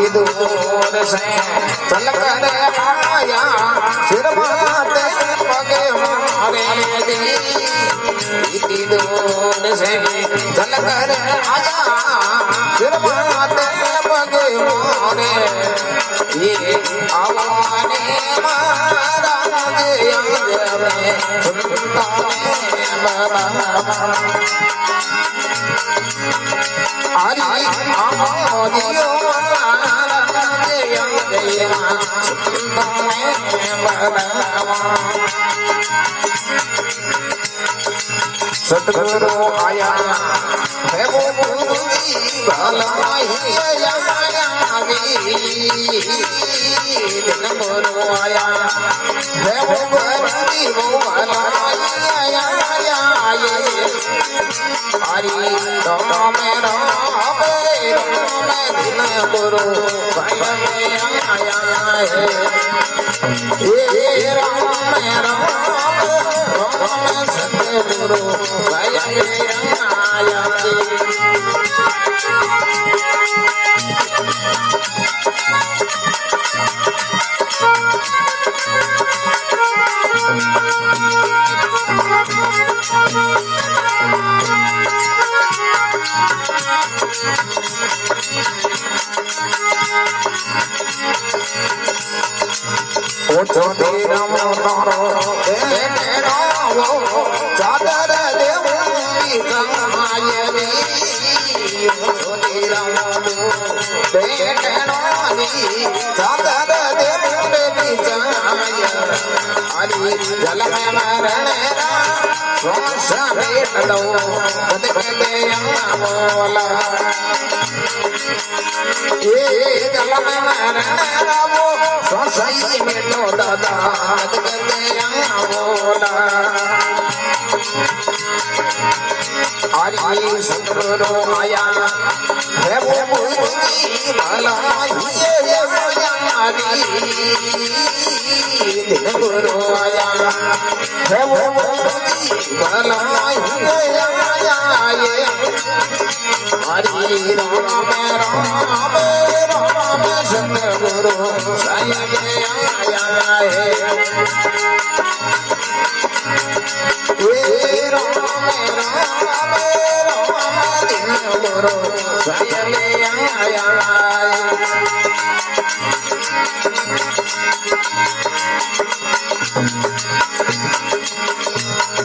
इतनी दूर से चल कर आया सिर माते पगे मारे इतनी दूर से चल कर आया सिर माते पगे मारे ये आवाने महाराज में सुनता बाबा हरि आदियो सतगुरु आया है वो भलाई गुरु आया है वो भलाई हरि राम राम दिन गुरु आया है ये राम राम सतगुरु आया ओ छोटे राम तारो तेरा वो चादर देवी कमायनी ओ छोटे राम तेरा चादर देवी कमाय हरि जल में मरण श्वास भेट लो बद के बोला ये जल में मरण वो सही में तो दादा बोला हरि सतगुरु आया है वो भलाई गुरु आया है वो भलाई हरि राम राम राम सतगुरु आया है राम राम राम दिन गुरु आया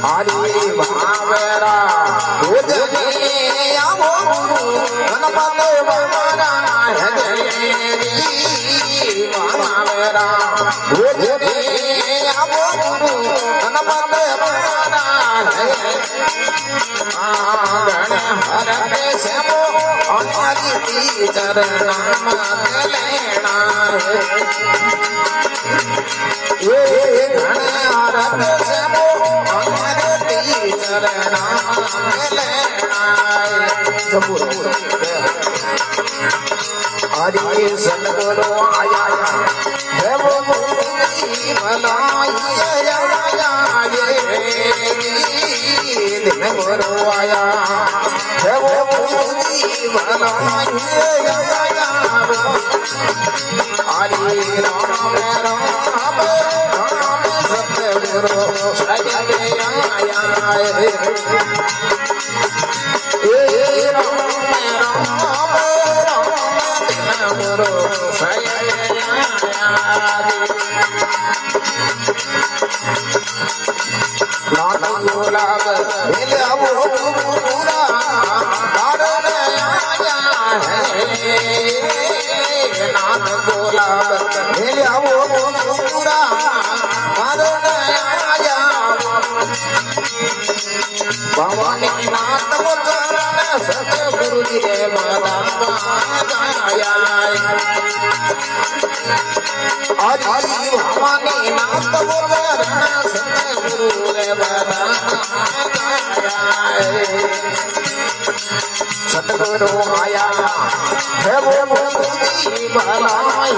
हरि भावेरा उजने आवो गणपति बमाना है जय भावेरा उजने आवो गणपति बमाना है गण हर के सेवो हमारी चरणा मत लेना है ये गण हर के सेवो हरि सतगुरु आया है वो भलाई दिन गुरु आया है वो भलाई हरि राम राम राम सतगुरु आया है भवानी नाथ सतगुरु जी रे माता हरि भवानी नाथ सतगुरु रे माता सतगुरु आया है वो भलाई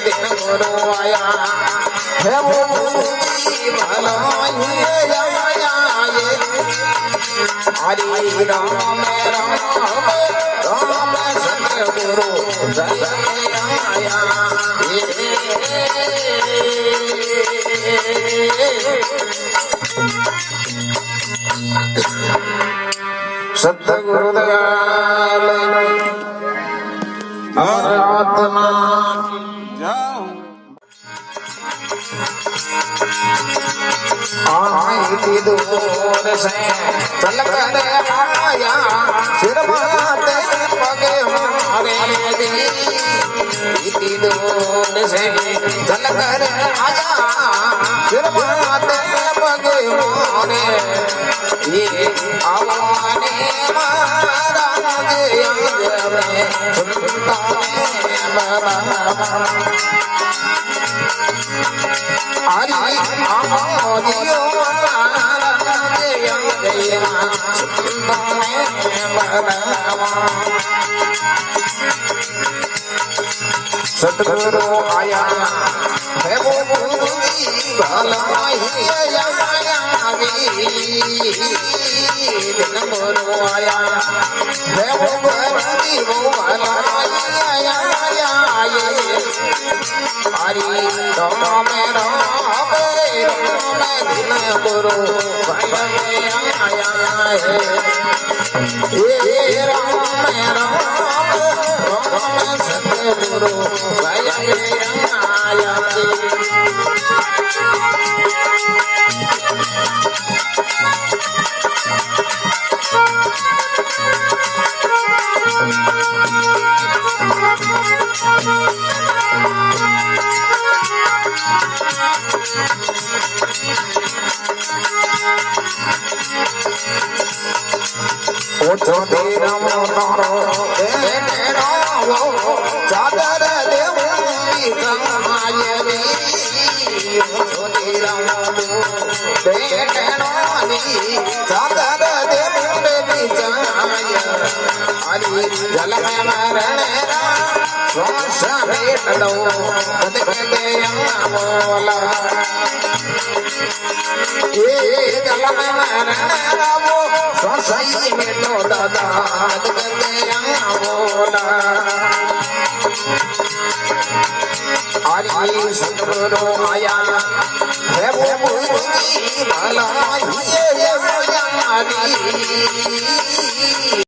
दिन गुरु आया है वो हरि राम राम સતગુરુ દયાલ આત્મા આઈ દૂર સે ચલ કર આયા સિર માતે પગે મારે દી इति दूर से चल कर आया सिर माते पगे मोरे ये आवाने महाराज अंग में सुनता में बरा हरि आमोदियो महाराज अंग में सुनता में बरा सतगुरु आया है वो गुरुजी भलाई गुरु आया है वो गुरुजी वो भलाई हरि राम राम दिन गुरु आया है ये राम राम सतगुरु आया छोटे राम चादर देवी कमायनी छोटे राम चादर देवी कमाय हरि जल में मरण श्वास भेट दो बोला ये जल में मरण सही में तो दादा बोला हरि सतगुरु आया है वो भलाई